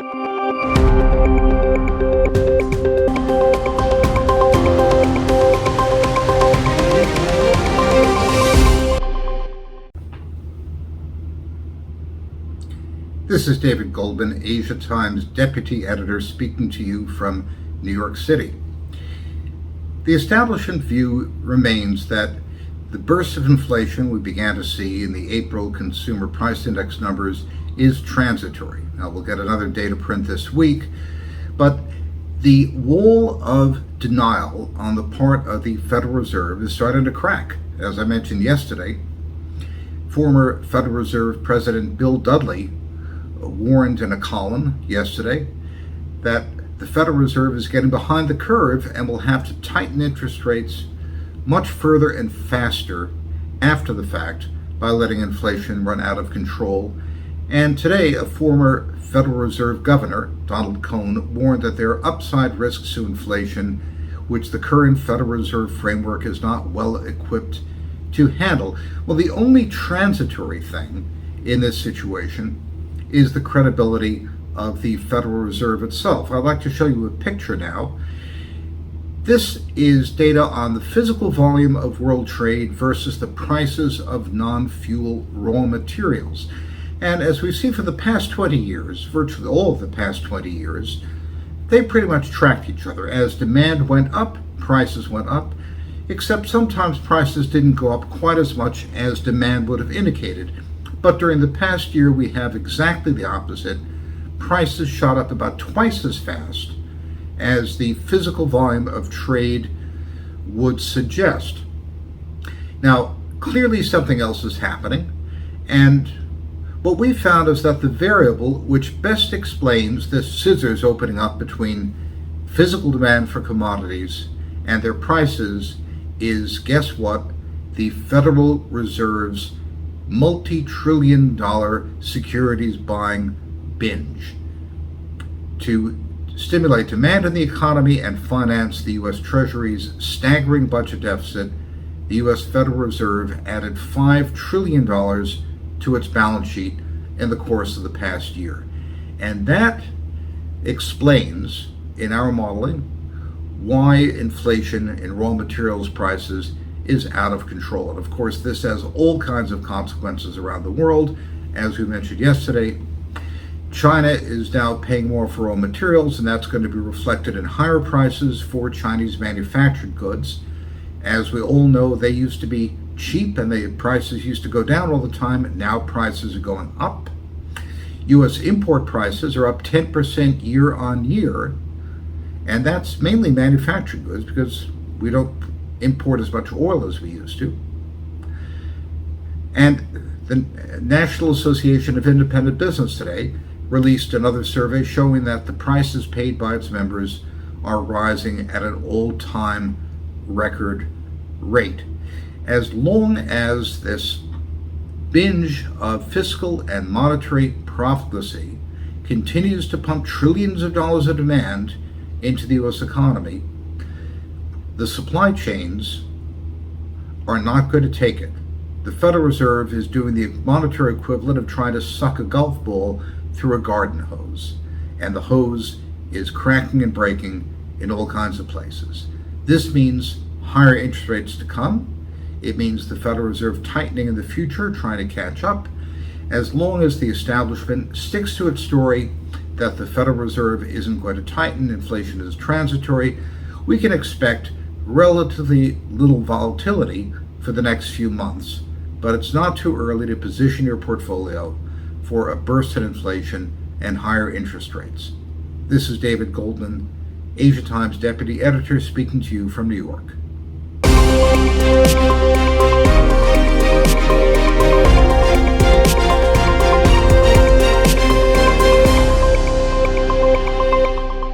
This is David Goldman, Asia Times Deputy Editor, speaking to you from New York City. The establishment view remains that the burst of inflation we began to see in the April Consumer Price Index numbers is transitory. Now, we'll get another data print this week, but the wall of denial on the part of the Federal Reserve is starting to crack. As I mentioned yesterday, former Federal Reserve President Bill Dudley warned in a column yesterday that the Federal Reserve is getting behind the curve and will have to tighten interest rates much further and faster after the fact by letting inflation run out of control. And today, a former Federal Reserve Governor, Donald Cohn, warned that there are upside risks to inflation, which the current Federal Reserve framework is not well equipped to handle. Well, the only transitory thing in this situation is the credibility of the Federal Reserve itself. I'd like to show you a picture now. This is data on the physical volume of world trade versus the prices of non-fuel raw materials. And as we see for the past 20 years, virtually all of the past 20 years, they pretty much tracked each other. As demand went up, prices went up, except sometimes prices didn't go up quite as much as demand would have indicated. But during the past year, we have exactly the opposite. Prices shot up about twice as fast as the physical volume of trade would suggest. Now, clearly something else is happening, and what we found is that the variable which best explains this scissors opening up between physical demand for commodities and their prices is, guess what? The Federal Reserve's multi-trillion-dollar securities buying binge to stimulate demand in the economy and finance the U.S. Treasury's staggering budget deficit. The U.S. Federal Reserve added $5 trillion to its balance sheet in the course of the past year. And that explains, in our modeling, why inflation in raw materials prices is out of control. And of course, this has all kinds of consequences around the world. As we mentioned yesterday, China is now paying more for raw materials, and that's going to be reflected in higher prices for Chinese manufactured goods. As we all know, they used to be cheap and the prices used to go down all the time. Now prices are going up. U.S. import prices are up 10% year on year, and that's mainly manufactured goods because we don't import as much oil as we used to. And the National Association of Independent Business today released another survey showing that the prices paid by its members are rising at an all-time record rate. As long as this binge of fiscal and monetary profligacy continues to pump trillions of dollars of demand into the U.S. economy, the supply chains are not going to take it. The Federal Reserve is doing the monetary equivalent of trying to suck a golf ball through a garden hose, and the hose is cracking and breaking in all kinds of places. This means higher interest rates to come. It means the Federal Reserve tightening in the future, trying to catch up. As long as the establishment sticks to its story that the Federal Reserve isn't going to tighten, inflation is transitory, we can expect relatively little volatility for the next few months. But it's not too early to position your portfolio for a burst in inflation and higher interest rates. This is David Goldman, Asia Times Deputy Editor, speaking to you from New York.